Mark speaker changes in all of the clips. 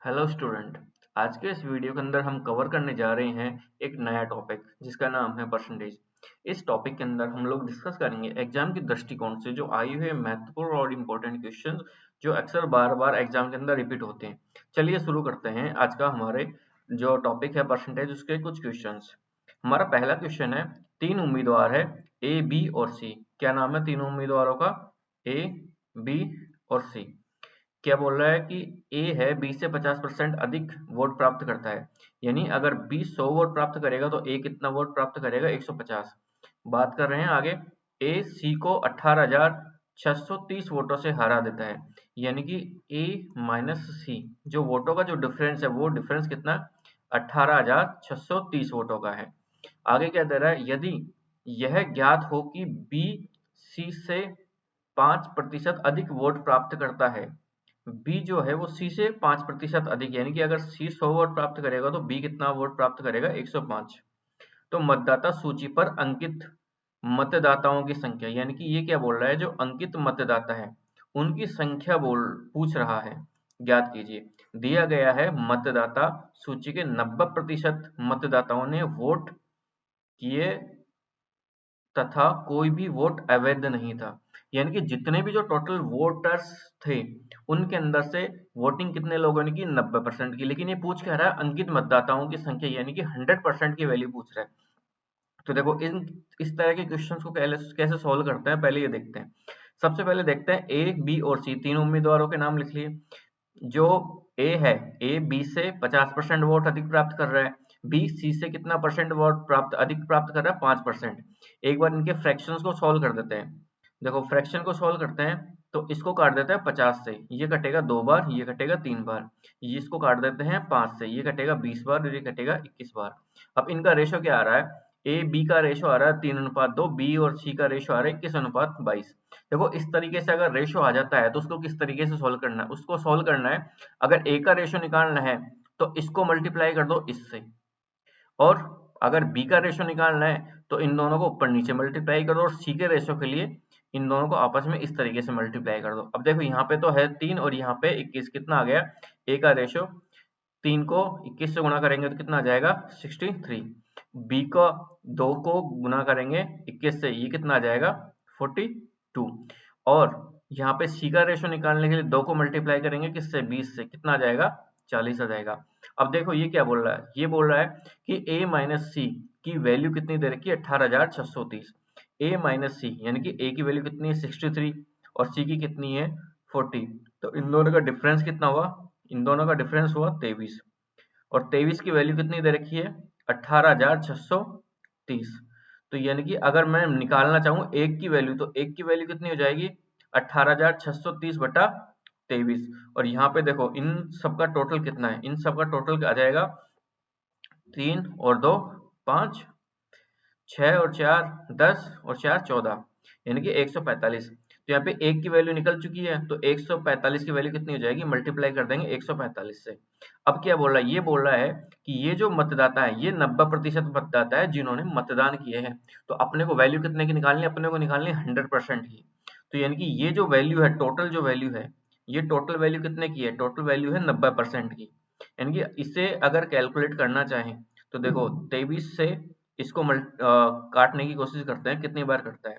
Speaker 1: Hello student. आज के इस वीडियो के अंदर हम कवर करने जा रहे हैं एक नया टॉपिक जिसका नाम है परसेंटेज। इस टॉपिक के अंदर हम लोग डिस्कस करेंगे एग्जाम के दृष्टिकोण से जो आई हुए महत्वपूर्ण और इम्पोर्टेंट क्वेश्चन जो अक्सर बार बार एग्जाम के अंदर रिपीट होते हैं। चलिए शुरू करते हैं आज का हमारे जो टॉपिक है परसेंटेज उसके कुछ क्वेश्चन। हमारा पहला क्वेश्चन है, तीन उम्मीदवार है ए बी और सी। क्या नाम है तीनों उम्मीदवारों का? ए, बी और सी। क्या बोल रहा है कि ए है बी से 50% अधिक वोट प्राप्त करता है, यानी अगर बी 100 वोट प्राप्त करेगा तो ए कितना वोट प्राप्त करेगा? 150। बात कर रहे हैं आगे, ए सी को 18,630 वोटों से हरा देता है, यानी कि ए माइनस सी जो वोटों का जो डिफरेंस है वो डिफरेंस कितना? 18,630 वोटों का है। आगे क्या दे रहा है, यदि यह ज्ञात हो कि बी सी से 5% अधिक वोट प्राप्त करता है। बी जो है वो सी से 5% अधिक, यानी कि अगर सी 100 वोट प्राप्त करेगा तो बी कितना वोट प्राप्त करेगा? 105। तो मतदाता सूची पर अंकित मतदाताओं की संख्या, यानी कि ये क्या बोल रहा है, जो अंकित मतदाता है उनकी संख्या पूछ रहा है। ज्ञात कीजिए। दिया गया है मतदाता सूची के 90% मतदाताओं ने वोट किए तथा कोई भी वोट अवैध नहीं था, यानी कि जितने भी जो टोटल वोटर्स थे उनके अंदर से वोटिंग कितने लोगों ने की? 90% की। लेकिन ये पूछ क्या रहा है? अंकित मतदाताओं की संख्या, यानी कि 100% की वैल्यू पूछ रहा है। तो देखो इस तरह के क्वेश्चंस को कैसे सॉल्व करते हैं पहले ये देखते हैं। सबसे पहले देखते हैं ए बी और सी तीन उम्मीदवारों के नाम लिख लिए। जो ए है, ए बी से 50% वोट अधिक प्राप्त कर रहा है, बी सी से कितना परसेंट वोट अधिक प्राप्त कर रहा है? 5%। एक बार इनके फ्रैक्शंस को सॉल्व कर देते हैं। देखो फ्रैक्शन को सॉल्व करते हैं तो इसको काट देते हैं 50 से, ये कटेगा 2 बार, ये कटेगा 3 बार। ये इसको काट देते हैं 5 से, ये कटेगा 20 बार और ये कटेगा 21 बार। अब इनका रेशो क्या आ रहा है? ए बी का रेशो आ रहा है 3:2, बी और सी का रेशो आ रहा है 21:22। देखो इस तरीके से अगर रेशो आ जाता है तो उसको किस तरीके से सोल्व करना है? उसको सोल्व करना है, अगर ए का रेशो निकालना है तो इसको मल्टीप्लाई कर दो इससे, और अगर बी का रेशो निकालना है तो इन दोनों को ऊपर नीचे मल्टीप्लाई कर दो, और सी के रेशो के लिए इन दोनों को आपस में इस तरीके से मल्टीप्लाई कर दो। अब देखो यहाँ पे तो है 3 और यहाँ पे 21, कितना आ गया? ए का रेशो 3 को 21 से गुणा करेंगे तो कितना आ जाएगा? 63। बी को 2 को गुना करेंगे 21 से, ये कितना आ जाएगा? 42। और यहाँ पे सी का रेशो निकालने के लिए 2 को मल्टीप्लाई करेंगे किससे? 20 से, कितना आ जाएगा? 40 आ जाएगा। अब देखो ये क्या बोल रहा है, ये बोल रहा है कि a माइनस सी की वैल्यू कितनी दे रखी है? 18,630। a माइनस सी यानी कि a की वैल्यू कितनी है? 63 और c की कितनी है? 40। तो इन दोनों का डिफरेंस कितना हुआ? इन दोनों का डिफरेंस हुआ 23, और 23 की वैल्यू कितनी दे रखी है? 18,630। तो यानी कि अगर मैं निकालना चाहूँ एक की वैल्यू तो एक की वैल्यू कितनी हो जाएगी? 18,630 बटा 23। और यहाँ पे देखो इन सबका टोटल कितना है? इन सबका टोटल आ जाएगा 3 और 2 5, 6 और 4 10 और 4 14, यानी कि 145। तो यहाँ पे एक की वैल्यू निकल चुकी है तो 145 की वैल्यू कितनी हो जाएगी? मल्टीप्लाई कर देंगे 145 से। अब क्या बोल रहा है? ये बोल रहा है कि ये जो मतदाता है ये 90% मतदाता है जिन्होंने मतदान किए हैं। तो अपने को वैल्यू कितने की निकालनी है? अपने को निकालनी है 100% की। तो यानी कि ये जो वैल्यू है, टोटल जो वैल्यू है, ये टोटल वैल्यू कितने की है? टोटल वैल्यू है 90% की। यानी कि इसे अगर कैलकुलेट करना चाहें तो देखो 23 से इसको काटने की कोशिश करते हैं, कितनी बार करता है?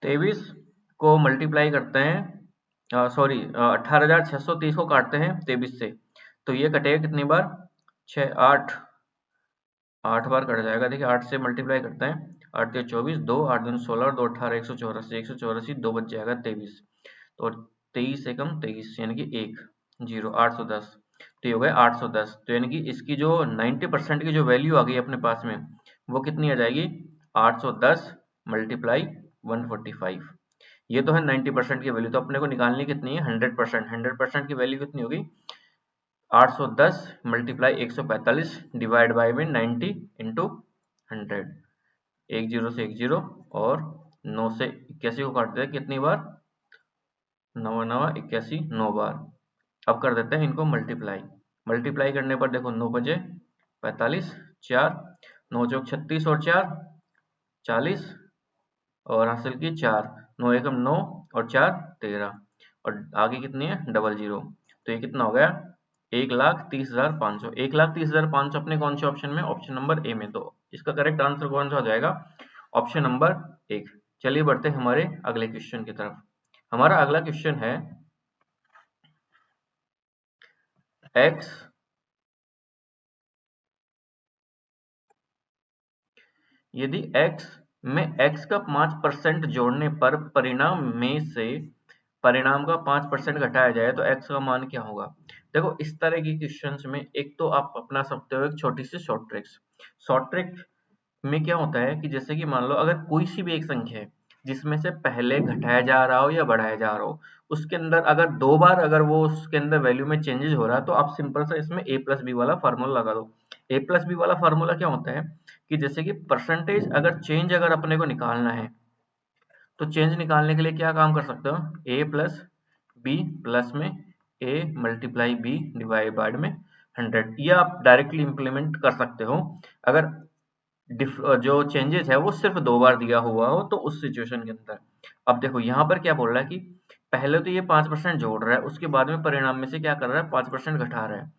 Speaker 1: 23 को मल्टीप्लाई करते हैं, सॉरी 18,630 को काटते हैं 23 से, तो ये कटेगा कितनी बार? 6 8 8 बार कट जाएगा। देखिए 8 से मल्टीप्लाई करते हैं, 8 के 24, 2 8 दूनी 16 और 2 18, 184, 2 बच जाएगा 23। तो 23 एकम 23 यानी कि 1 0 810। तो ये हो गया 810। तो यानी कि इसकी जो 90% की जो वैल्यू आ गई अपने पास में वो कितनी आ जाएगी? 810 मल्टीप्लाई 145। ये तो है 90% की वैल्यू। तो अपने को निकालनी कितनी है? 100%। 100% की वैल्यू कितनी होगी? 810 मल्टीप्लाई 145 डिवाइड बाई में 90 इंटू 100। एक जीरो से एक जीरो, और 9 से 81 को काटते हैं कितनी बार? 9 9 81, 9 बार। अब कर देते हैं इनको मल्टीप्लाई। मल्टीप्लाई करने पर देखो 9 बजे 45, 4 9 चौक 36 और 4 40, और हासिल की 4 9 एकम 9 और 4 13, और आगे कितनी है? Double zero. तो ये कितना हो गया? 1,30,500, 1,30,500 अपने कौन से ऑप्शन में? ऑप्शन नंबर ए में। तो इसका करेक्ट आंसर कौन सा हो जाएगा? Option number 1। चलिए बढ़ते हैं हमारे अगले क्वेश्चन की तरफ। हमारा अगला क्वेश्चन है x यदि x में x का 5% जोड़ने पर परिणाम में से परिणाम का 5% घटाया जाए तो x का मान क्या होगा? देखो इस तरह की क्वेश्चंस में एक तो आप अपना सकते हो एक छोटी सी शॉर्ट ट्रिक्स। शॉर्ट ट्रिक में क्या होता है कि जैसे कि मान लो अगर कोई सी भी एक संख्या है जिसमें से पहले घटाया जा रहा हो या बढ़ाया जा रहा हो, उसके अंदर अगर 2 बार अगर वो उसके अंदर वैल्यू में चेंजेस हो रहा है तो आप सिंपल सा इसमें a प्लस बी वाला फार्मूला लगा दो। a प्लस बी वाला फार्मूला क्या होता है कि जैसे कि परसेंटेज अगर चेंज अगर अपने को निकालना है तो चेंज निकालने के लिए क्या काम कर सकते हो? a प्लस बी प्लस में a मल्टीप्लाई b डिवाइड में 100, ये आप डायरेक्टली इंप्लीमेंट कर सकते हो अगर जो चेंजेस है वो सिर्फ 2 बार दिया हुआ हो तो उस सिचुएशन के अंदर। अब देखो यहाँ पर क्या बोल रहा है कि पहले तो ये 5% जोड़ रहा है, उसके बाद में परिणाम में से क्या कर रहा है? 5% घटा रहा है।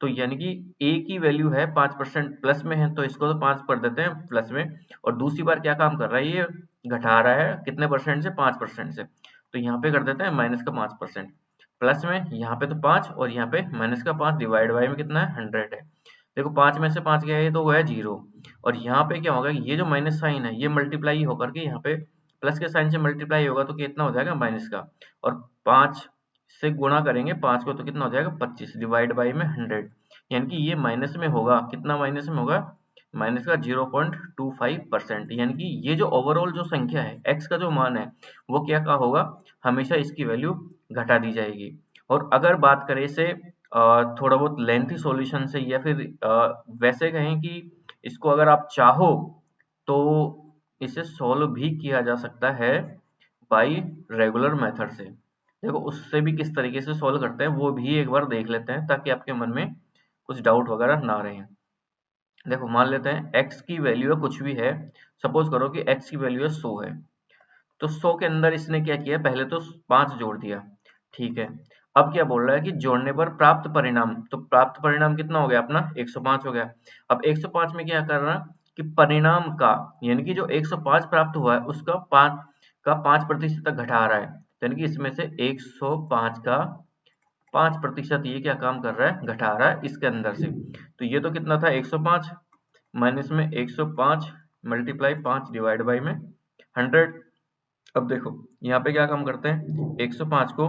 Speaker 1: तो यानी कि a की वैल्यू है 5% प्लस में है तो इसको तो 5 कर देते हैं प्लस में, और दूसरी बार क्या काम कर रहा है? ये घटा रहा है कितने परसेंट से? 5% से। तो यहाँ पे कर देते हैं माइनस का 5%, प्लस में यहाँ पे तो 5 और यहाँ पे माइनस का 5 डिवाइड बाई में कितना है? 100 है। देखो 5 में से 5 गया है तो वो है 0, और यहाँ पे क्या होगा? ये जो माइनस साइन है ये मल्टीप्लाई होकर के यहाँ पे प्लस के साइन से मल्टीप्लाई होगा तो कितना हो जाएगा? माइनस का, और 5 से गुणा करेंगे 5 को तो कितना हो जाएगा? 25 डिवाइड बाई में 100, यानी कि ये माइनस में होगा। कितना माइनस में होगा? माइनस का 0.25%, यानी कि ये जो ओवरऑल जो संख्या है x का जो मान है वो क्या का होगा? हमेशा इसकी वैल्यू घटा दी जाएगी। और अगर बात करें इसे थोड़ा बहुत लेंथी सॉल्यूशन से या फिर वैसे कहें कि इसको अगर आप चाहो तो इसे सॉल्व भी किया जा सकता है बाई रेगुलर मेथड से। देखो उससे भी किस तरीके से सॉल्व करते हैं वो भी एक बार देख लेते हैं ताकि आपके मन में कुछ डाउट वगैरह ना रहे। देखो मान लेते हैं x की वैल्यू है कुछ भी है, सपोज करो कि x की वैल्यू है 100 है, तो 100 के अंदर इसने क्या किया? पहले तो 5 जोड़ दिया, ठीक है। अब क्या बोल रहा है कि जोड़ने पर प्राप्त परिणाम, तो प्राप्त परिणाम कितना हो गया अपना? 105 हो गया। अब 105 में क्या कर रहा है कि परिणाम का यानी कि जो 105 प्राप्त हुआ है उसका 5% तक घटा रहा है, यानी कि इसमें से 105 का 5% ये क्या काम कर रहा है? घटा रहा है इसके अंदर से। तो ये तो कितना था? 105 माइनस में 105 मल्टीप्लाई 5 डिवाइड बाई में 100। अब देखो यहाँ पे क्या काम करते हैं? 105 को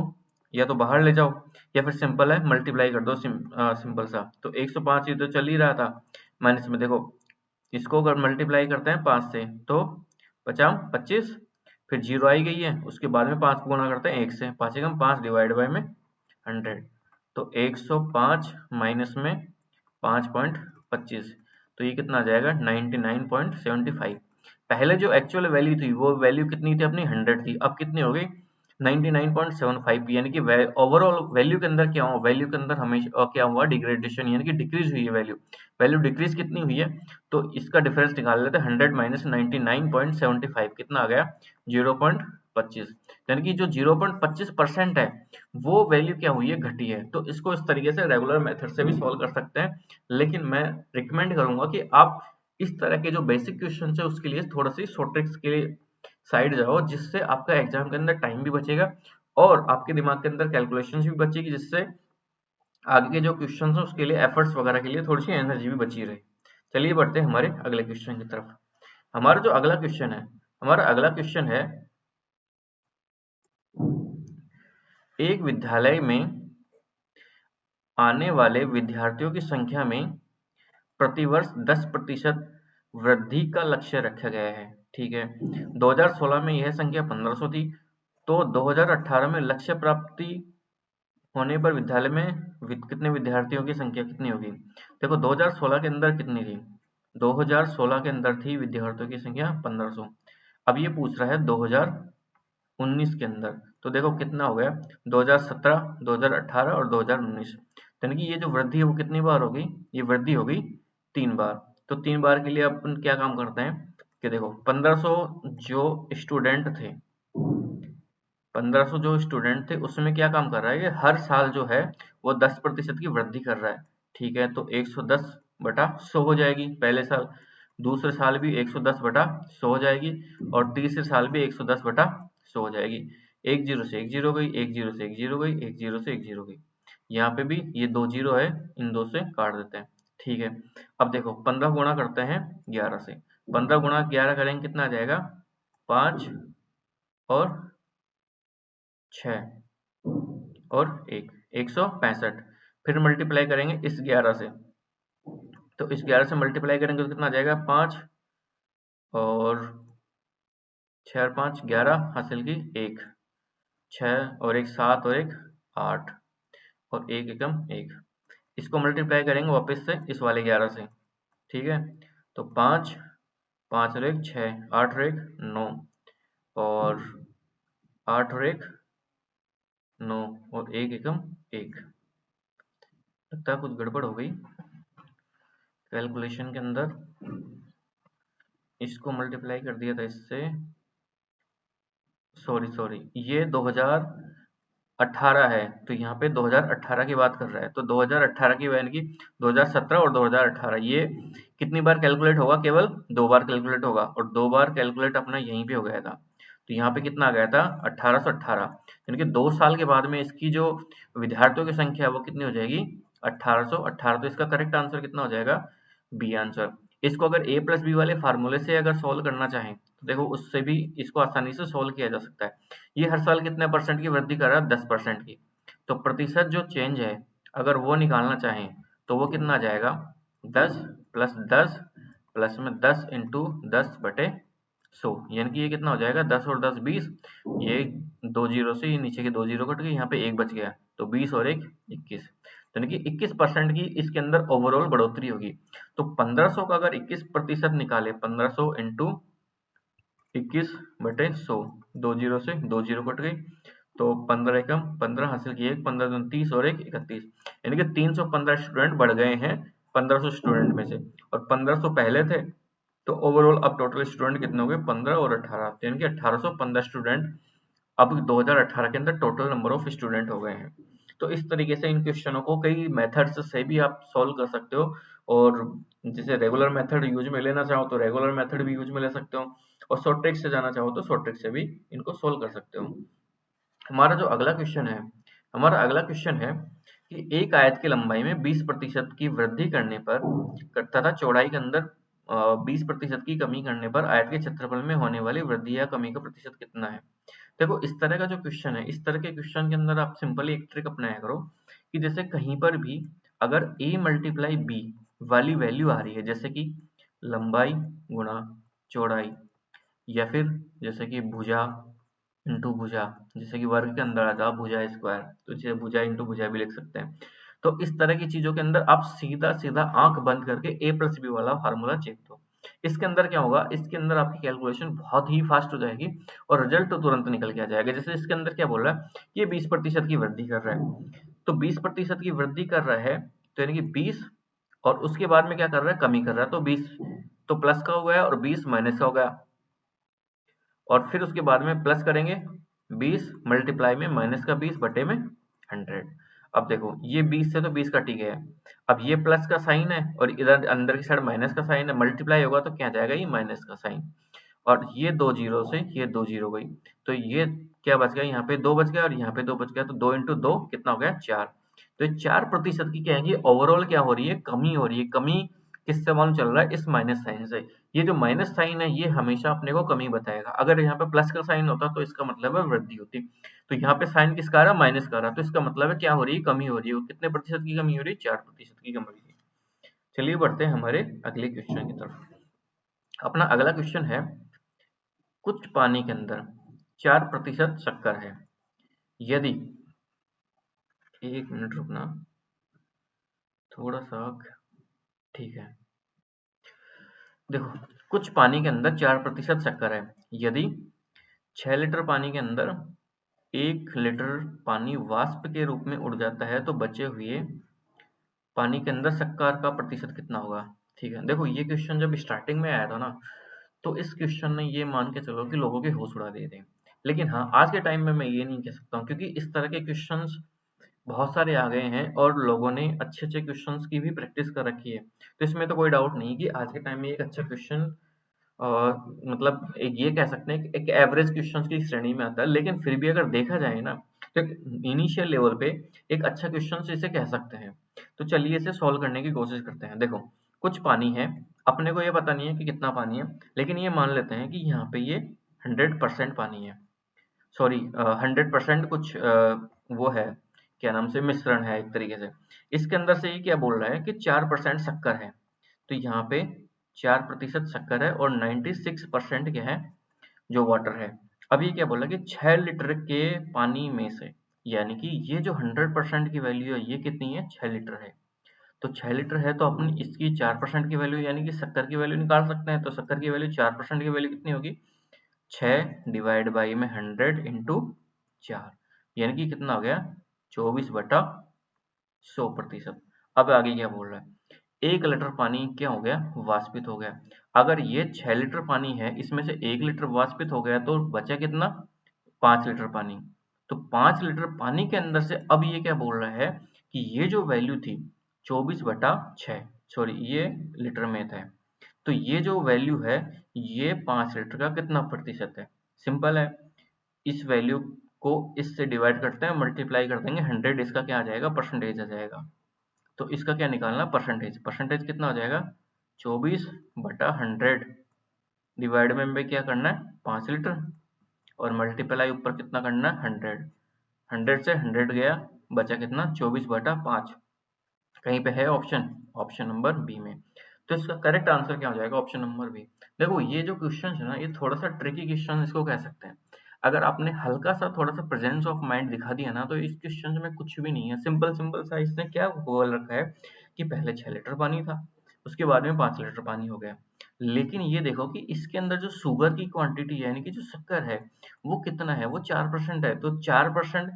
Speaker 1: या तो बाहर ले जाओ या फिर सिंपल है मल्टीप्लाई कर दो, सिंपल सा। तो 105 ये तो चल ही रहा था, माइनस में देखो इसको अगर मल्टीप्लाई करते हैं 5 से तो 50 25, फिर 0 आई गई है, उसके बाद में 5 को गुणा करते हैं 1 से, 5 एकम 5 डिवाइड बाई में 100। तो 105 माइनस में 5.25, तो ये कितना आ जाएगा? 99.75। पहले जो एक्चुअल वैल्यू थी वो वैल्यू कितनी थी अपनी? 100 थी, अब कितनी हो गई? 99.75, यानी कि ओवरऑल वैल्यू के अंदर क्या हुआ? वैल्यू के अंदर हमेशा क्या हुआ? डिग्रेडेशन, यानी कि डिक्रीज हुई है वैल्यू। वैल्यू डिक्रीज कितनी हुई है? तो इसका डिफरेंस निकाल लेते हैं। 100 माइनस 99.75 कितना आ गया? 0.25, यानी कि जो 0.25% है वो वैल्यू क्या हुई है? घटी है। तो इसको इस तरीके से रेगुलर मेथड से भी सॉल्व कर सकते हैं, लेकिन मैं रिकमेंड करूंगा कि आप इस तरह के जो बेसिक क्वेश्चन है उसके लिए थोड़ा सी शॉर्ट ट्रिक्स के लिए साइड जाओ, जिससे आपका एग्जाम के अंदर टाइम भी बचेगा और आपके दिमाग के अंदर कैलकुलेशन भी बचेगी, जिससे आगे के जो क्वेश्चन है उसके लिए एफर्ट्स वगैरह के लिए थोड़ी सी एनर्जी भी बची रहे। चलिए बढ़ते हैं हमारे अगले क्वेश्चन की तरफ। हमारा जो अगला क्वेश्चन है, हमारा अगला क्वेश्चन है एक विद्यालय में आने वाले विद्यार्थियों की संख्या में प्रतिवर्ष 10% वृद्धि का लक्ष्य रखा गया है, ठीक है। 2016 में यह संख्या 1500 थी, तो 2018 में लक्ष्य प्राप्ति होने पर विद्यालय में कितने विद्यार्थियों की संख्या कितनी होगी? देखो 2016 के अंदर कितनी थी? 2016 के अंदर थी विद्यार्थियों की संख्या 1500। अब ये पूछ रहा है 2019 के अंदर, तो देखो कितना हो गया? 2017, 2018 और 2019, यानी कि ये जो वृद्धि है वो कितनी बार होगी? ये वृद्धि होगी 3 बार। तो 3 बार के लिए अपन क्या काम करते हैं कि देखो 1500 जो स्टूडेंट थे 1500 जो स्टूडेंट थे उसमें क्या काम कर रहा है, ये हर साल जो है वो 10% की वृद्धि कर रहा है। ठीक है, तो 110/100 हो जाएगी पहले साल, दूसरे साल भी 110/100 हो जाएगी, और तीसरे साल भी 110/100 हो जाएगी। एक जीरो से एक जीरो गई, एक जीरो से एक जीरो गई, एक जीरो से एक जीरो गई। यहाँ पे भी ये 2 जीरो है, इन दो से काट देते हैं। ठीक है, अब देखो 15 गुणा करते हैं 11 से। 15 गुणा 11 करेंगे कितना आ जाएगा, 5 और 6 और 1, 165। फिर मल्टीप्लाई करेंगे इस 11 से, तो इस 11 से मल्टीप्लाई करेंगे तो कितना आ जाएगा, 5 और 6 और 5 11 हासिल की 1, 6 और 1 7 और 1 8 और 1 एकम 1। इसको मल्टीप्लाई करेंगे वापस से इस वाले 11 से। ठीक है, तो 5 5 और 1 6, 8 और 1 9, और 8 और 1 9, और 1 एकम 1। लगता है कुछ गड़बड़ हो गई कैलकुलेशन के अंदर। इसको मल्टीप्लाई कर दिया था इससे, सॉरी ये 2018 है, तो यहाँ पे 2018 की बात कर रहा है, तो 2018 की यानी कि 2017 और 2018 ये कितनी बार कैलकुलेट होगा, केवल 2 बार कैलकुलेट होगा, और 2 बार कैलकुलेट अपना यहीं पे हो गया था। तो यहाँ पे कितना आ गया था, 1818, यानी कि 2 साल के बाद में इसकी जो विद्यार्थियों की संख्या है वो कितनी हो जाएगी, 1818। तो इसका करेक्ट आंसर कितना हो जाएगा, बी आंसर। इसको अगर a प्लस बी वाले फार्मूले से अगर सोल्व करना चाहें तो देखो उससे भी इसको आसानी से सोल्व किया जा सकता है। ये हर साल कितने परसेंट की वृद्धि कर रहा है, 10% की। तो प्रतिशत जो चेंज है अगर वो निकालना चाहें तो वो कितना आ जाएगा, 10 प्लस 10 प्लस में 10 इंटू 10/100, यानी कि ये कितना हो जाएगा, 10 और 10 20। ये 2 जीरो से ये नीचे के 2 जीरो कट गए, यहाँ पे 1 बच गया, तो 20 और 1 21, यानी कि 21% की इसके अंदर ओवरऑल बढ़ोतरी होगी। तो 1500 का अगर 21% निकाले, 1500 इंटू 21/100, 2 जीरो से 2 जीरो कट गई, तो 15 एकम 15 हासिल किए, 15 दूनी 30 और 1 31, यानी कि 315 स्टूडेंट बढ़ गए हैं 1500 स्टूडेंट में से, और 1500 पहले थे। तो ओवरऑल अब टोटल स्टूडेंट कितने हो गए, 15 और 18, यानी कि 1815 स्टूडेंट अब 2018 के अंदर टोटल नंबर ऑफ स्टूडेंट हो गए हैं। तो इस तरीके से इन क्वेश्चनों को कई मेथड्स से भी आप सॉल्व कर सकते हो, और जैसे रेगुलर मेथड यूज में लेना चाहो तो रेगुलर मेथड भी यूज में ले सकते हो, और शॉर्ट ट्रिक से जाना चाहो तो शॉर्ट ट्रिक से भी इनको सोल्व कर सकते हो। हमारा जो अगला क्वेश्चन है, हमारा अगला क्वेश्चन है कि एक आयत की लंबाई में 20% की वृद्धि करने पर तथा चौड़ाई के अंदर 20% की कमी करने पर आयत के क्षेत्रफल में होने वाली वृद्धि या कमी का प्रतिशत कितना है। देखो इस तरह का जो क्वेश्चन है, इस तरह के क्वेश्चन के अंदर आप सिंपली एक ट्रिक अपनाया करो कि जैसे कहीं पर भी अगर a मल्टीप्लाई b वाली वैल्यू आ रही है, जैसे कि लंबाई गुणा चौड़ाई, या फिर जैसे कि भुजा इंटू भुजा, जैसे कि वर्ग के अंदर आता है भुजा स्क्वायर, तो इसे भुजा इंटू भुजा भी लिख सकते हैं। तो इस तरह की चीजों के अंदर आप सीधा सीधा आंख बंद करके a प्लस बी वाला फार्मूला चेक दो। इसके अंदर क्या होगा, इसके अंदर आपकी कैलकुलेशन बहुत ही फास्ट हो जाएगी और रिजल्ट तो तुरंत निकल के आ जाएगा। जैसे इसके अंदर क्या बोल रहा है, ये 20% की वृद्धि कर रहा है, तो 20% की वृद्धि कर रहा है, तो यानी कि 20, और उसके बाद में क्या कर रहा है, कमी कर रहा है, तो 20 तो प्लस का हो गया और 20 माइनस का हो गया, और फिर उसके बाद में प्लस करेंगे 20 मल्टीप्लाई में माइनस का 20 बटे में 100। अब देखो ये 20 से तो 20 कट ही गया, अब ये प्लस का साइन है और इधर अंदर की साइड माइनस का साइन है, मल्टीप्लाई होगा तो क्या जाएगा, ये माइनस का साइन, और ये 2 जीरो से ये 2 जीरो गई, तो ये क्या बच गया, यहाँ पे 2 बच गया और यहाँ पे 2 बच गया, तो 2 इंटू 2 कितना हो गया, 4। तो ये 4% की क्या है, ये ओवरऑल क्या हो रही है, कमी हो रही है। कमी किससे मालूम चल रहा है, इस माइनस साइन से। ये जो माइनस साइन है ये हमेशा अपने को कमी बताएगा, अगर यहाँ पे प्लस का साइन होता तो इसका मतलब है वृद्धि होती। तो यहाँ पे साइन किसका आ रहा है, माइनस का आ रहा, तो इसका मतलब है क्या हो रही है, कमी हो रही है। कितने प्रतिशत की कमी हो रही है, 4% की कमी हो रही है। चलिए बढ़ते हैं हमारे अगले क्वेश्चन की तरफ। अपना अगला क्वेश्चन है, कुछ पानी के अंदर 4% शक्कर है, यदि, एक मिनट रुकना थोड़ा सा, ठीक है। देखो कुछ पानी के अंदर 4% शक्कर है, यदि 6 लीटर पानी के अंदर 1 लीटर पानी वाष्प के रूप में उड़ जाता है तो बचे हुए पानी के अंदर शक्कर का प्रतिशत कितना होगा। ठीक है, देखो ये क्वेश्चन जब स्टार्टिंग में आया था ना, तो इस क्वेश्चन ने ये मान के चलो कि लोगों के होश उड़ा दिए थे, लेकिन हाँ, आज के टाइम में मैं ये नहीं कह सकता हूँ, क्योंकि इस तरह के क्वेश्चंस बहुत सारे आ गए हैं और लोगों ने अच्छे-अच्छे क्वेश्चंस की भी प्रैक्टिस कर रखी है। तो इसमें तो कोई डाउट नहीं कि आज के टाइम में एक अच्छा क्वेश्चन मतलब एक ये कह सकते हैं कि एक एवरेज क्वेश्चंस की श्रेणी में आता है, लेकिन फिर भी अगर देखा जाए ना, तो इनिशियल लेवल पे एक अच्छा क्वेश्चन इसे कह सकते हैं। तो चलिए इसे सॉल्व करने की कोशिश करते हैं। देखो, कुछ पानी है, अपने को ये पता नहीं है कि कितना पानी है, लेकिन ये मान लेते हैं कि यहाँ पे ये 100% पानी है। सॉरी, 100% कुछ वो है, क्या नाम से, मिश्रण है एक तरीके से। इसके अंदर से ये क्या बोल रहा है कि 4% शक्कर है। तो यहाँ पे 4% शक्कर है और 96% क्या है, जो वाटर है। अब ये क्या बोला कि 6 लीटर के पानी में से, यानी कि ये जो 100% की वैल्यू है ये कितनी है, 6 लीटर है। तो 6 लीटर है तो अपन इसकी 4% की वैल्यू यानी कि शक्कर की वैल्यू निकाल सकते हैं। तो शक्कर की वैल्यू 4% की वैल्यू कितनी होगी, 6 डिवाइड बाई में 100 इंटू 4, यानी कि कितना हो गया, 24/100%। अब आगे क्या बोल रहा है, 1 लीटर पानी क्या हो गया, वाष्पित हो गया। अगर ये 6 लीटर पानी है, इसमें से 1 लीटर वाष्पित हो गया, तो बचा कितना, 5 लीटर पानी। तो 5 लीटर पानी के अंदर से अब ये क्या बोल रहा है कि ये जो वैल्यू थी 24/6, सॉरी ये लीटर में था, तो ये जो वैल्यू है ये 5 लीटर का कितना प्रतिशत है। सिंपल है, इस वैल्यू को इससे डिवाइड करते हैं, मल्टीप्लाई कर देंगे 100, इसका क्या आ जाएगा, परसेंटेज आ जाएगा। तो इसका क्या निकालना, परसेंटेज। परसेंटेज कितना हो जाएगा, 24/100 डिवाइड में हमें क्या करना है, 5 लीटर, और मल्टीप्लाई ऊपर कितना करना है, 100। 100 से 100 गया, बचा कितना, 24/5। कहीं पे है ऑप्शन, ऑप्शन नंबर बी में। तो इसका करेक्ट आंसर क्या हो जाएगा, ऑप्शन नंबर बी। देखो ये जो क्वेश्चन है ना, ये थोड़ा सा ट्रिकी क्वेश्चन इसको कह सकते हैं। अगर आपने हल्का सा थोड़ा सा प्रेजेंस ऑफ माइंड दिखा दिया ना, तो इस क्वेश्चन में कुछ भी नहीं है। सिंपल सिंपल सा इसने क्या बोल रखा है कि पहले 6 लीटर पानी था, उसके बाद में 5 लीटर पानी हो गया। लेकिन ये देखो कि इसके अंदर जो शुगर की क्वांटिटी है, यानी कि जो शक्कर है, वो कितना है, वो 4% है। तो 4%,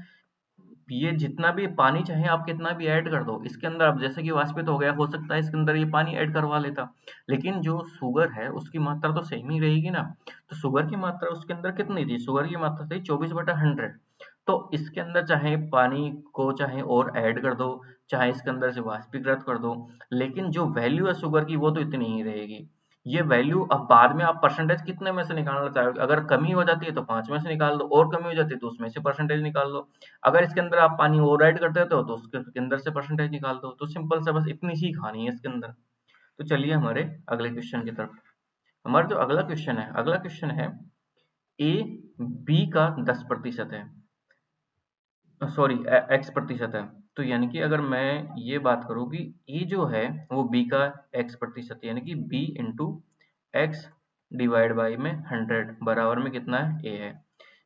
Speaker 1: ये जितना भी पानी चाहे आप कितना भी ऐड कर दो इसके अंदर, अब जैसे कि वाष्पित हो गया, हो सकता है इसके अंदर ये पानी ऐड करवा लेता, लेकिन जो शुगर है उसकी मात्रा तो सेम ही रहेगी ना। तो शुगर की मात्रा उसके अंदर कितनी थी, शुगर की मात्रा थी 24/100। तो इसके अंदर चाहे पानी को चाहे और ऐड कर दो, चाहे इसके अंदर से वाष्पीकृत कर दो, लेकिन जो वैल्यू है शुगर की वो तो इतनी ही रहेगी। ये वैल्यू अब बाद में आप परसेंटेज कितने में से निकालना चाहोगे, अगर कमी हो जाती है तो 5 में से निकाल दो, और कमी हो जाती है तो उसमें से परसेंटेज निकाल दो। अगर इसके अंदर आप पानी और ऐड कर देते हो तो उसके अंदर से परसेंटेज निकाल दो। तो सिंपल सा बस इतनी सी कहानी है इसके अंदर। तो चलिए हमारे अगले क्वेश्चन की तरफ। हमारा जो अगला क्वेश्चन है, अगला क्वेश्चन है, ए बी का 10% है, सॉरी x% है। तो यानी कि अगर मैं ये बात करूं कि ए जो है वो बी का x%, यानी कि b into x divide by में 100 बराबर में कितना है, a है।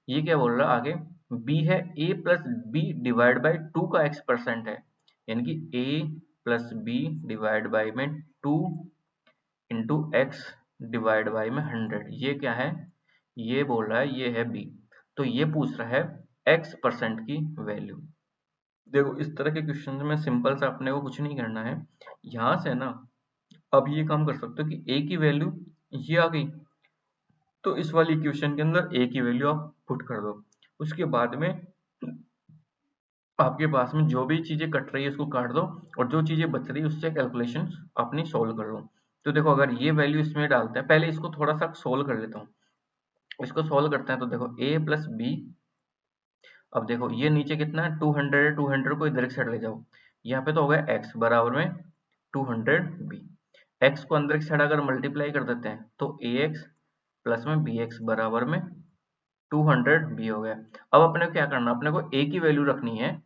Speaker 1: ये क्या बोल रहा है आगे, b है a plus B divide by 2 का x% है, यानी कि a plus B divide by में 2 इंटू एक्स डिवाइड बाई में 100, ये क्या है, ये बोल रहा है ये है b। तो ये पूछ रहा है x% की वैल्यू। देखो इस तरह के क्वेश्चन में सिंपल सा अपने को कुछ नहीं करना है, यहाँ से ना अब ये काम कर सकते हो कि a की वैल्यू ये आ गई, तो इस वाली इक्वेशन के अंदर a की वैल्यू आप पुट कर दो। उसके बाद में आपके पास में जो भी चीजें कट रही है उसको काट दो, और जो चीजें बच रही है उससे कैलकुलेशन अपनी सोल्व कर लो। तो देखो अगर ये वैल्यू इसमें डालते हैं, पहले इसको थोड़ा सा सोल्व कर लेता हूँ। इसको सोल्व करते हैं तो देखो a प्लस बी, अब देखो ये नीचे कितना है, 200 है, 200 को इधर की साइड ले जाओ, यहाँ पे तो हो गया x बराबर में 200b। x को अंदर की साइड अगर मल्टीप्लाई कर देते हैं तो ax प्लस में bx बराबर में 200b हो गया। अब अपने को क्या करना, अपने को a की वैल्यू रखनी है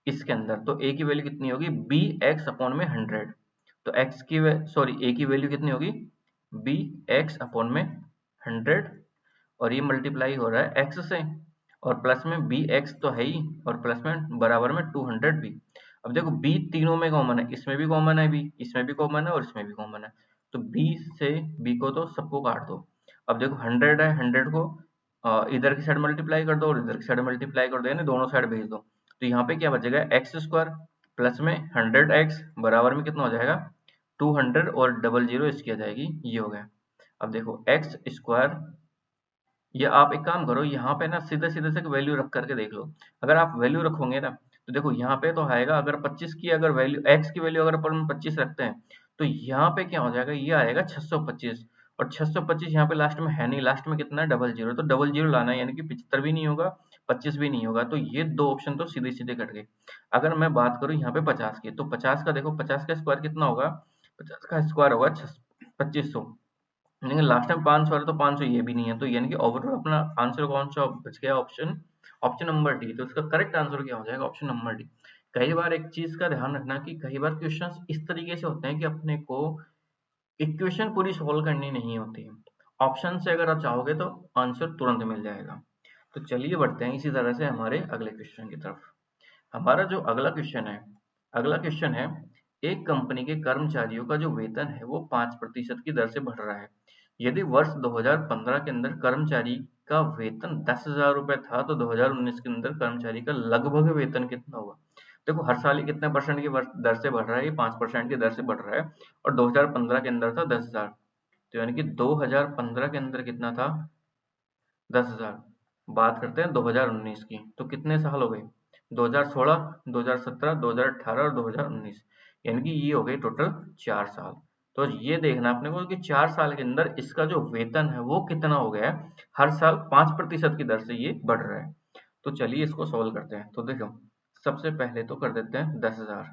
Speaker 1: इसके अंदर। तो a की वैल्यू कितनी होगी, bx अपॉन में 100। तो x की सॉरी a की वैल्यू कितनी होगी, bx अपॉन में 100, और ये मल्टीप्लाई हो रहा है x से, और प्लस में bx तो है ही, और प्लस में बराबर में 200b। अब देखो b तीनों में कॉमन है, इसमें भी कॉमन है b, इसमें भी कॉमन है और इसमें भी कॉमन है। तो b से b को तो सबको काट दो। अब देखो 100 है, 100 को इधर की साइड मल्टीप्लाई कर दो और इधर की साइड मल्टीप्लाई कर दो, यानी दोनों साइड भेज दो। तो यहाँ पे क्या बचेगा, एक्स स्क्वायर प्लस में 100x बराबर में कितना हो जाएगा, 200, और डबल जीरो इसकी आ जाएगी, ये हो गया। अब देखो एक्स स्क्वायर या आप एक काम करो, यहाँ पे ना सीधे सीधे से वैल्यू रख करके देख लो। अगर आप वैल्यू रखोगे ना तो देखो यहाँ पे तो आएगा, अगर 25 की अगर वैल्यू x की वैल्यू अगर अपन 25 रखते हैं तो यहाँ पे क्या हो जाएगा, ये आएगा 625। और 625 यहाँ पे लास्ट में है नहीं, लास्ट में कितना है, डबल जीरो। तो डबल जीरो लाना है, यानी कि 75 भी नहीं होगा, 25 भी नहीं होगा। तो ये दो ऑप्शन तो सीधे सीधे कट गए। अगर मैं बात करूँ यहाँ पे 50 की, तो 50 का देखो, 50 का स्क्वायर कितना होगा, 50 का स्क्वायर होगा 2500। लेकिन लास्ट टाइम 500 है तो 500 ये भी नहीं है। तो यानी कि ओवरऑल अपना आंसर कौन सा बच गया, ऑप्शन ऑप्शन नंबर डी। तो इसका करेक्ट आंसर क्या हो जाएगा, ऑप्शन नंबर डी। कई बार एक चीज का ध्यान रखना कि कई बार क्वेश्चंस इस तरीके से होते हैं कि अपने को इक्वेशन पूरी सॉल्व करनी नहीं होती है, ऑप्शन से अगर आप चाहोगे तो आंसर तुरंत मिल जाएगा। तो चलिए बढ़ते हैं इसी तरह से हमारे अगले क्वेश्चन की तरफ। हमारा जो अगला क्वेश्चन है, अगला क्वेश्चन है, एक कंपनी के कर्मचारियों का जो वेतन है वो 5% की दर से बढ़ रहा है। यदि वर्ष 2015 के अंदर कर्मचारी का वेतन 10,000 रुपए था तो 2019 के अंदर कर्मचारी का लगभग वेतन कितना होगा। देखो हर साल ये कितने परसेंट की दर से बढ़ रहा है, ये 5% की दर से बढ़ रहा है। और 2015 के अंदर था 10,000, तो यानी कि 2015 के अंदर कितना था, 10,000। बात करते हैं 2019 की, तो कितने साल हो गए, 2016, 2017, 2018 और 2019, यानी कि ये हो गए टोटल 4 साल। तो ये देखना अपने को कि 4 साल के अंदर इसका जो वेतन है वो कितना हो गया है, हर साल 5% की दर से ये बढ़ रहा है। तो चलिए इसको सोल्व करते हैं। तो देखो सबसे पहले तो कर देते हैं 10,000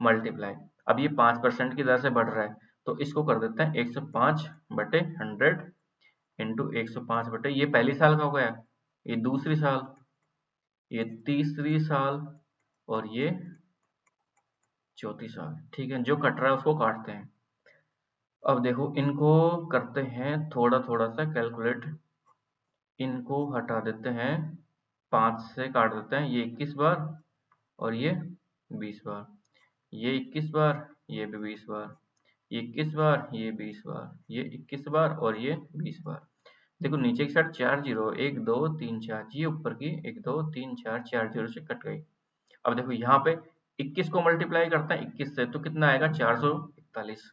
Speaker 1: मल्टीप्लाई, अब ये 5% की दर से बढ़ रहा है तो इसको कर देते हैं 105/100 इंटू 105 ये पहली साल का हो गया, ये दूसरी साल, ये तीसरी साल और ये चौथी साल। ठीक है, जो कट रहा है उसको काटते हैं। अब देखो इनको करते हैं थोड़ा थोड़ा सा कैलकुलेट, इनको हटा देते हैं, 5 से काट देते हैं, ये 21 बार और ये 20 बार, ये 21 बार, ये भी 20 बार, ये 21 बार, ये 20 बार, ये 21 बार और ये 20 बार। देखो नीचे की साइड 4 जीरो, 1 2 3 4, ये ऊपर की 1 2 3 4, 4 जीरो से कट गई। अब देखो यहाँ पे 21 को मल्टीप्लाई करते हैं 21 से तो कितना आएगा, 441,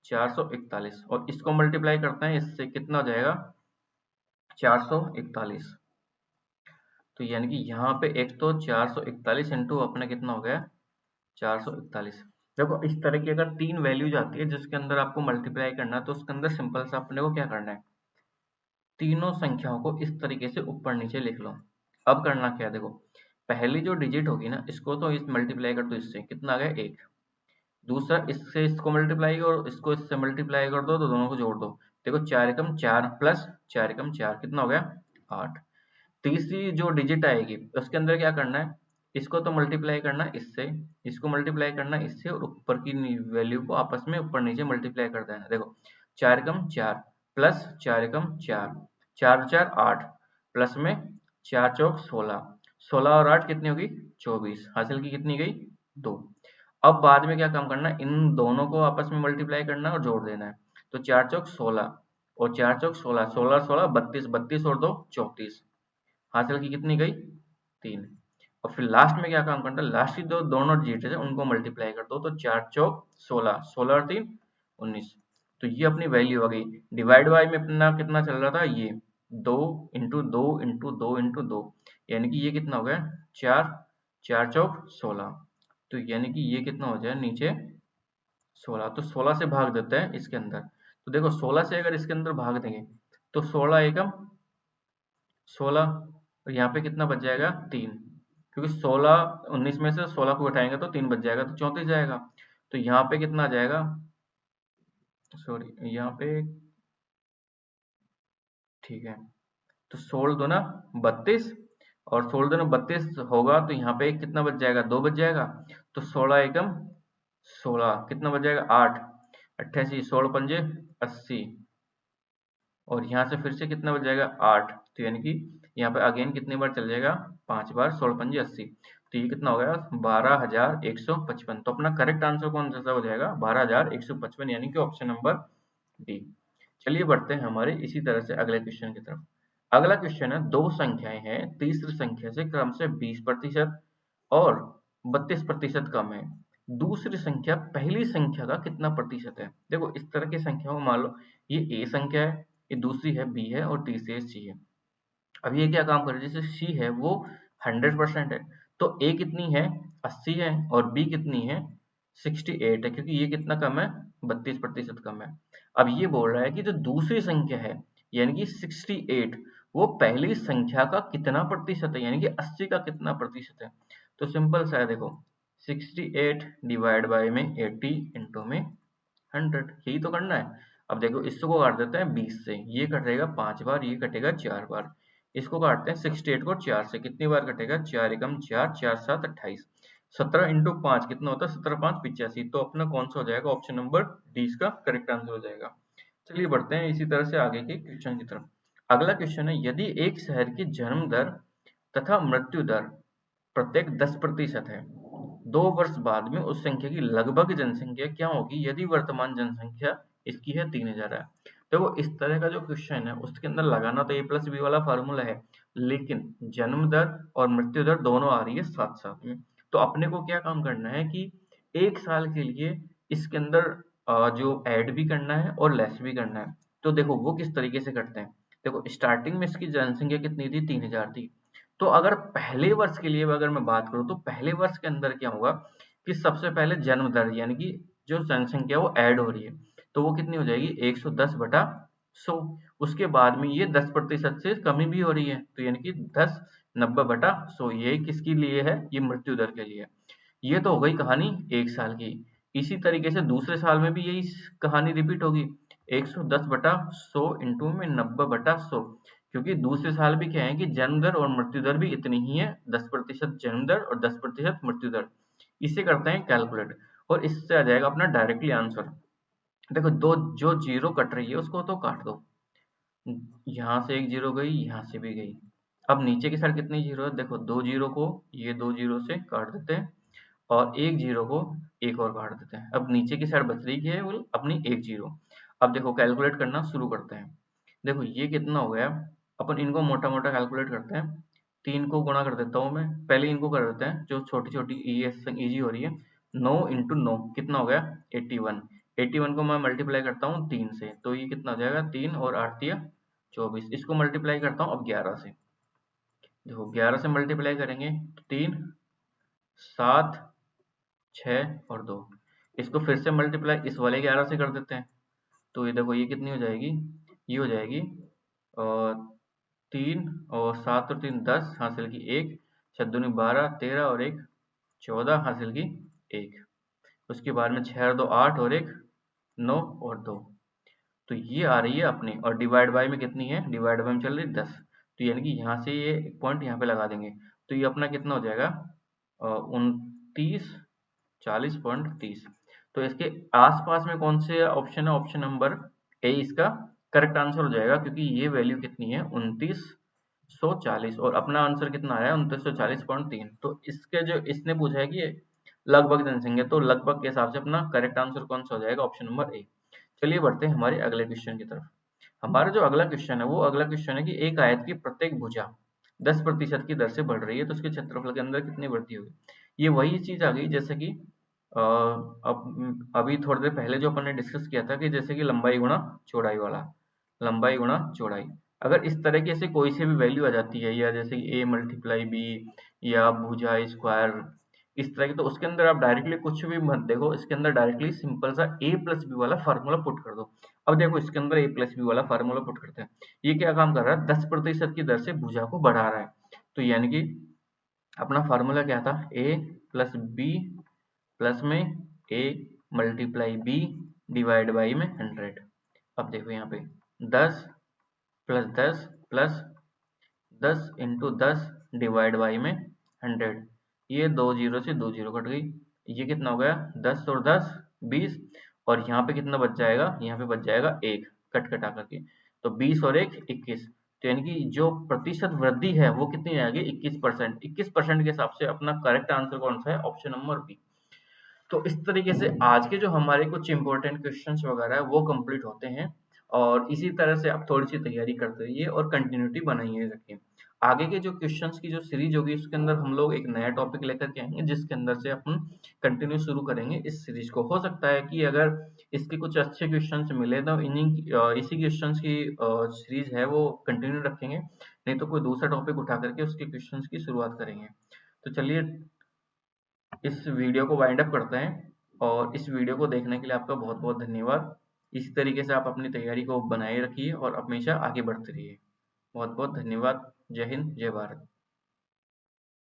Speaker 1: 441। और इसको मल्टीप्लाई करते हैं इससे, कितना हो जाएगा, 441। तो यानी कि यहाँ पे एक तो 441 इंटू अपने कितना हो गया, 441। देखो इस तरह की अगर तीन वैल्यूज आती है जिसके अंदर आपको मल्टीप्लाई करना है तो उसके अंदर सिंपल सा अपने को क्या करना है, तीनों संख्याओं को इस तरीके से ऊपर नीचे लिख लो। अब करना क्या है, देखो पहली जो डिजिट होगी ना इसको तो इस मल्टीप्लाई कर दो, इससे कितना आ गया 1। दूसरा इससे इसको मल्टीप्लाई करो, इसको इससे मल्टीप्लाई कर दो तो दोनों को जोड़ दो। देखो 4 एकम 4 प्लस 4 एकम 4 कितना हो गया 8। तीसरी जो डिजिट आएगी उसके अंदर क्या करना है, इसको तो मल्टीप्लाई करना है इससे, इसको मल्टीप्लाई करना है इससे और ऊपर की वैल्यू को आपस में ऊपर नीचे मल्टीप्लाई कर देना। देखो 4 एकम 4 प्लस 4 एकम 4, 4 4 8 प्लस में 4 चौक 16, 16 और 8 कितनी होगी 24, हासिल की कितनी गई 2। अब बाद में क्या काम करना है, इन दोनों को आपस में मल्टीप्लाई करना है और जोड़ देना है। तो 4 चौक 16 और 4 चौक 16, 16 16 32, 32 और 2 34, हासिल की कितनी गई 3। और फिर लास्ट में क्या काम करना है, लास्ट की जो दोनों डिजिट है उनको मल्टीप्लाई कर दो। तो 4 चौक 16, 16 और 3 19। तो ये अपनी वैल्यू आ गई। डिवाइड बाय में अपना कितना चल रहा था, ये 2 इंटू 2 इंटू 2 इंटू 2, यानी कि ये कितना हो गया 4, 4 चौक 16। तो यानी कि ये कितना हो जाए नीचे 16। तो 16 से भाग देते हैं इसके अंदर। तो देखो 16 से अगर इसके अंदर भाग देंगे तो 16 एकम 16 और यहाँ पे कितना बच जाएगा 3, क्योंकि 16 19 में से 16 को घटाएंगे तो 3 बच जाएगा तो 34 जाएगा। तो यहाँ पे कितना आ जाएगा, सॉरी यहाँ पे, ठीक है, तो 16 दूना 32 और 16 दूना 32 होगा तो यहाँ पे कितना बच जाएगा 2 बच जाएगा। तो 16 एकम 16 कितना बच जाएगा 8, 88, 16 पंजे 80 और यहाँ से फिर से कितना बच जाएगा 8। तो यानी कि यहाँ पे अगेन कितनी बार चल जाएगा 5 बार, 16 पंजे 80। तो ये कितना हो गया 12,155। तो अपना करेक्ट आंसर कौन सा हो जाएगा 12,155, यानी कि ऑप्शन नंबर डी। चलिए बढ़ते हैं हमारे इसी तरह से अगले क्वेश्चन की तरफ। अगला क्वेश्चन है, दो संख्याएं हैं, तीसरी संख्या से क्रम से 20% और 32% कम है। दूसरी संख्या पहली संख्या का कितना प्रतिशत है। देखो इस तरह की संख्याओं मान लो ये ए संख्या है, ये दूसरी है बी है और तीसरी है सी है। अब ये क्या काम कर रही है, जैसे सी है वो 100% है, तो ए कितनी है 80 है और बी कितनी है 68 है, क्योंकि ये कितना कम है 32% कम है। अब ये बोल रहा है कि जो दूसरी संख्या है यानी कि 68 वो पहली संख्या का कितना प्रतिशत है, यानी कि 80 का कितना प्रतिशत है। तो सिंपल सा है, देखो 68 डिवाइड बाय में 80 इंटू में 100, यही तो करना है। अब देखो इसको काट देते हैं 20 से, ये कटेगा 5 बार, ये कटेगा 4 बार। इसको काटते हैं 68 को 4 से, कितनी बार कटेगा 4 एकम 4, 4 7 28, 17 इंटू 5 कितना होता है 17 5 85। तो अपना कौन सा हो जाएगा, ऑप्शन नंबर डी इसका करेक्ट आंसर हो जाएगा। चलिए बढ़ते हैं इसी तरह से आगे के क्वेश्चन की तरफ। अगला क्वेश्चन है, यदि एक शहर की जन्म दर तथा मृत्यु दर प्रत्येक 10% है, 2 वर्ष बाद में उस संख्या की लगभग जनसंख्या क्या होगी यदि वर्तमान जनसंख्या इसकी है 3000 है। देखो इस तरह का जो क्वेश्चन है उसके अंदर लगाना तो a प्लस बी वाला फार्मूला है, लेकिन जन्म दर और मृत्यु दर दोनों आ रही है साथ साथ में। तो अपने को क्या काम करना है कि एक साल के लिए इसके अंदर जो ऐड भी करना है और लेस भी करना है। तो देखो वो किस तरीके से करते हैं, देखो स्टार्टिंग में इसकी जनसंख्या कितनी थी 3000 थी। तो अगर पहले वर्ष के लिए अगर मैं बात करूं तो पहले वर्ष के अंदर क्या होगा कि सबसे पहले जन्म दर यानी कि जो जनसंख्या वो ऐड हो रही है, तो वो कितनी हो जाएगी 110 बटा 100। उसके बाद में ये 10% से कमी भी हो रही है, तो यानी कि 10 90 बटा 100, ये किसके लिए है, ये मृत्यु दर के लिए। ये तो हो गई कहानी एक साल की। इसी तरीके से दूसरे साल में भी यही कहानी रिपीट होगी, 110 बटा 100 इंटू में 90 बटा 100, क्योंकि दूसरे साल भी क्या है कि जन्म दर और मृत्यु दर भी इतनी ही है, 10% जन्म दर और 10% मृत्यु दर। इसे करते हैं कैलकुलेट और इससे आ जाएगा अपना डायरेक्टली आंसर। देखो दो जो जीरो कट रही है उसको तो काट दो, यहाँ से एक जीरो गई, यहाँ से भी गई। अब नीचे की साइड कितनी जीरो है, देखो दो जीरो को ये दो जीरो से काट देते हैं और एक जीरो को एक और काट देते हैं। अब नीचे की साइड बच रही है वो अपनी एक जीरो। अब देखो कैलकुलेट करना शुरू करते हैं। देखो ये कितना हो गया, अपन इनको मोटा मोटा कैलकुलेट करते हैं। 3 को गुणा कर देता हूँ मैं, पहले इनको कर देते हैं जो छोटी छोटी इजी हो रही है। 9 इंटू 9 कितना हो गया 81। 81 को मैं मल्टीप्लाई करता हूँ 3 से, तो ये कितना हो जाएगा 3 और 8 दिया 24। इसको मल्टीप्लाई करता हूँ अब 11 से, देखो 11 से मल्टीप्लाई करेंगे तो 3 7 6 और 2। इसको फिर से मल्टीप्लाई इस वाले 11 से कर देते हैं, तो ये देखो ये कितनी हो जाएगी, ये हो जाएगी और 3 और 7 और 3 10 हासिल की 1, 6 दूनी 12 13 और 1 14 हासिल की 1। उसके बाद में 6 और 2 8 और 1 9 और 2। तो ये आ रही है अपनी, और डिवाइड बाय में कितनी है, डिवाइड बाय में चल रही है 10। तो यानी कि यहाँ से ये एक पॉइंट यहाँ पे लगा देंगे, तो ये अपना कितना हो जाएगा 29 40.30। तो इसके आसपास में कौन से ऑप्शन है, ऑप्शन नंबर ए इसका करेक्ट आंसर हो जाएगा, क्योंकि ये वैल्यू कितनी है 2940 और अपना आंसर कितना आया 2940.3। तो इसके जो इसने पूछा है कि लगभग जनसंख्या, तो लगभग के हिसाब से अपना करेक्ट आंसर कौन सा हो जाएगा, ऑप्शन नंबर ए। चलिए बढ़ते हैं हमारे अगले क्वेश्चन की तरफ। हमारा जो अगला क्वेश्चन है वो अगला क्वेश्चन है कि एक आयत की प्रत्येक भुजा 10% की दर से बढ़ रही है, तो उसके क्षेत्रफल के अंदर कितनी वृद्धि होगी। ये वही चीज आ गई जैसे कि अब अभी थोड़ी देर पहले जो अपन ने डिस्कस किया था कि जैसे कि लंबाई गुणा चौड़ाई वाला, लंबाई गुणा चौड़ाई। अगर इस तरीके से कोई से भी वैल्यू आ जाती है, या जैसे कि a मल्टीप्लाई बी या भुजा स्क्वायर इस तरह की, तो उसके अंदर आप डायरेक्टली कुछ भी मत देखो, इसके अंदर डायरेक्टली सिंपल सा a प्लस बी वाला फार्मूला पुट कर दो। अब देखो इसके अंदर a प्लस बी वाला फार्मूला पुट करते हैं, ये क्या काम कर रहा है 10% की दर से भुजा को बढ़ा रहा है। तो यानी कि अपना फार्मूला क्या था, a प्लस बी प्लस में a multiply b divide by में 100। अब देखो यहाँ पे 10 plus 10 plus 10 into 10 divide by में 100, ये दो जीरो से दो जीरो कट गई, ये कितना हो गया 10 और 10 20, और यहाँ पे कितना बच जाएगा, यहाँ पे बच जाएगा एक कट कटा करके, तो 20 और 1 21। तो यानी कि जो प्रतिशत वृद्धि है वो कितनी आएगी 21%। 21% के हिसाब से अपना करेक्ट आंसर कौन सा है, ऑप्शन नंबर बी। तो इस तरीके से आज के जो हमारे कुछ इंपॉर्टेंट क्वेश्चंस वगैरह है वो कंप्लीट होते हैं, और इसी तरह से आप थोड़ी सी तैयारी करते रहिए और कंटिन्यूटी बनाइए रखिए। आगे के जो क्वेश्चंस की जो सीरीज होगी उसके अंदर हम लोग एक नया टॉपिक लेकर के आएंगे, जिसके अंदर से अपन कंटिन्यू शुरू करेंगे इस सीरीज को। हो सकता है कि अगर इसके कुछ अच्छे क्वेश्चंस मिले तो इसी क्वेश्चंस की सीरीज है वो कंटिन्यू रखेंगे, नहीं तो कोई दूसरा टॉपिक उठा करके उसके क्वेश्चंस की शुरुआत करेंगे। तो चलिए इस वीडियो को वाइंड अप करते हैं, और इस वीडियो को देखने के लिए आपका बहुत बहुत धन्यवाद। इसी तरीके से आप अपनी तैयारी को बनाए रखिए और हमेशा आगे बढ़ते रहिए। बहुत बहुत धन्यवाद। जय हिंद, जय भारत।